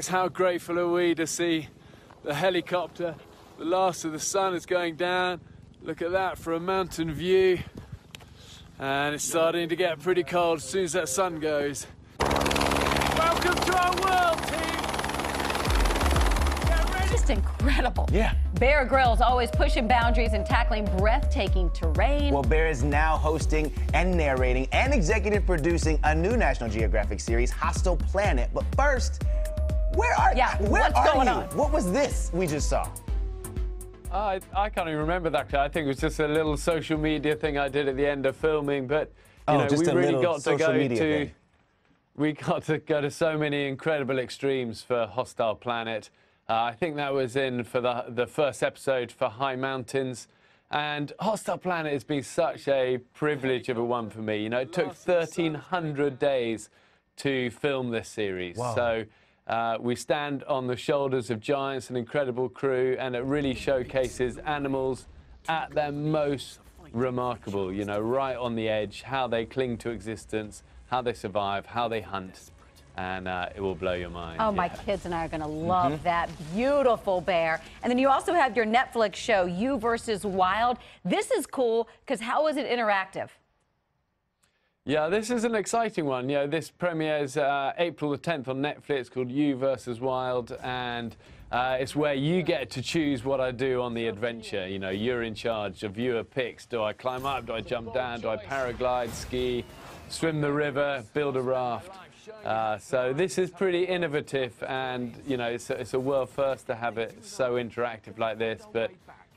How grateful are we to see the helicopter? The last of the sun is going down. Look at that for a mountain view. And it's starting to get pretty cold as soon as that sun goes. Welcome to our world, team! Get ready. Just incredible. Yeah. Bear Grylls always pushing boundaries and tackling breathtaking terrain. Well, Bear is now hosting and narrating and executive producing a new National Geographic series, Hostile Planet. But first, what's going on? What was this we just saw? I can't even remember that. I think it was just a little social media thing I did at the end of filming, but you know, we really got to go to. We got to go to so many incredible extremes for Hostile Planet. I think that was in for the first episode for High Mountains. And Hostile Planet has been such a privilege of a one for me. You know, it took 1,300 days to film this series. Wow. So we stand on the shoulders of giants, an incredible crew, and it really showcases animals at their most remarkable, you know, right on the edge, how they cling to existence, how they survive, how they hunt, and it will blow your mind. Oh, my kids and I are going to love that. Beautiful, Bear. And then you also have your Netflix show, You vs. Wild. This is cool because how is it interactive? Yeah, this is an exciting one. You know, this premieres April the 10th on Netflix, called You vs. Wild, and it's where you get to choose what I do on the adventure. You know, you're in charge. The viewer picks, do I climb up, do I jump down, do I paraglide, ski, swim the river, build a raft. So this is pretty innovative, and you know, it's a world first to have it so interactive like this. But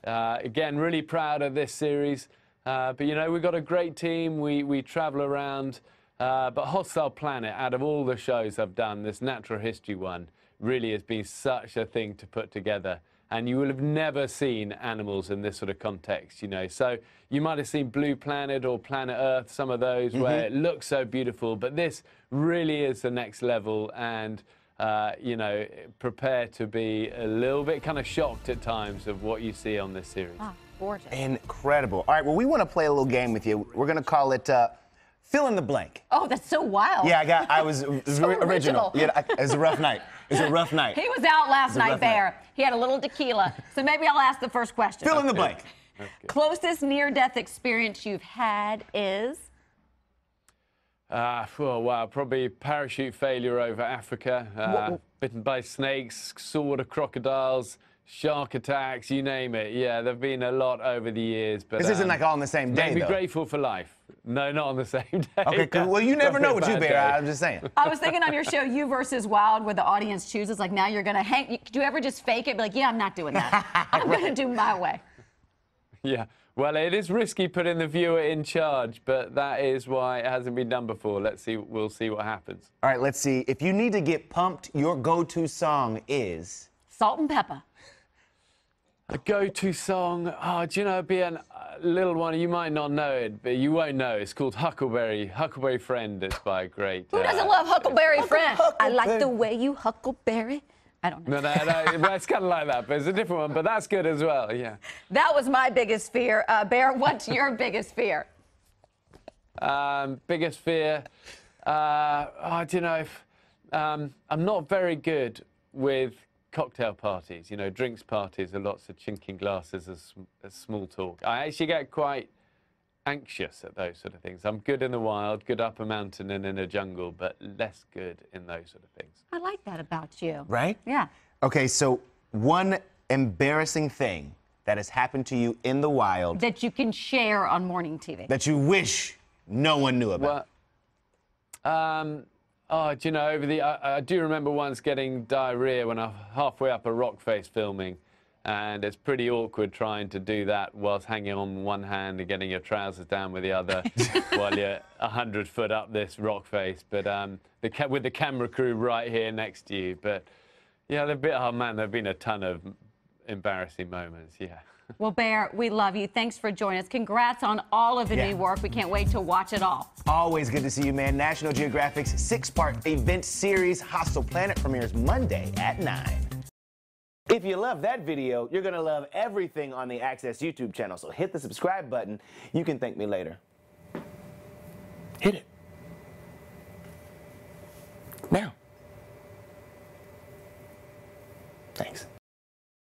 again, really proud of this series. But you know, we've got a great team. We travel around. But Hostile Planet, out of all the shows I've done, this natural history one really has been such a thing to put together. And you will have never seen animals in this sort of context, you know. So you might have seen Blue Planet or Planet Earth, some of those where it looks so beautiful. But this really is the next level, and, you know, prepare to be a little bit kind of shocked at times of what you see on this series. Oh, gorgeous. Incredible. All right, well, we want to play a little game with you. We're going to call it Fill in the Blank. Oh, that's so wild. Yeah, I was So original. Yeah, it was a rough night. It was a rough night. He was out last night, Bear. He had a little tequila. So maybe I'll ask the first question. Fill in the blank. Closest near-death experience you've had is? Oh, wow, probably parachute failure over Africa. Bitten by snakes, saltwater crocodiles, shark attacks, you name it. Yeah, there have been a lot over the years. But this isn't like all on the same day, Make me though. Grateful for life. No, not on the same day. Okay, cool. Well, you never know with you, Bear. I'm just saying. I was thinking on your show, You vs. Wild, where the audience chooses, like, now you're going to hang. Do you ever just fake it? Be like, yeah, I'm not doing that. I'm going to do my way. Yeah. Well, it is risky putting the viewer in charge, but that is why it hasn't been done before. Let's see. We'll see what happens. All right, let's see. If you need to get pumped, your go-to song is? Salt and Pepper. A go-to song, do you know, it'd be a little one, you might not know it, but you won't know. It's called Huckleberry Friend. It's by a great... Who doesn't love Huckleberry Friend? I like the way you huckleberry. I don't know. No, well, it's kind of like that, but it's a different one, but that's good as well, yeah. That was my biggest fear. Bear, what's your biggest fear? Biggest fear, I don't know, I'm not very good with cocktail parties, you know, drinks parties, and lots of chinking glasses as small talk. I actually get quite anxious at those sort of things. I'm good in the wild, good up a mountain and in a jungle, but less good in those sort of things. I like that about you. Right? Yeah. Okay, so one embarrassing thing that has happened to you in the wild that you can share on morning TV. that you wish no one knew about. Well, do you know, I do remember once getting diarrhea when I'm halfway up a rock face filming, and it's pretty awkward trying to do that whilst hanging on one hand and getting your trousers down with the other while you're 100 foot up this rock face. But with the camera crew right here next to you. But yeah, oh man, there've been a ton of embarrassing moments. Yeah. Well, Bear, we love you. Thanks for joining us. Congrats on all of the new work. We can't wait to watch it all. Always good to see you, man. National Geographic's 6-part event series, Hostile Planet, premieres Monday at 9. If you love that video, you're going to love everything on the Access YouTube channel. So hit the subscribe button. You can thank me later. Hit it. Now. Thanks.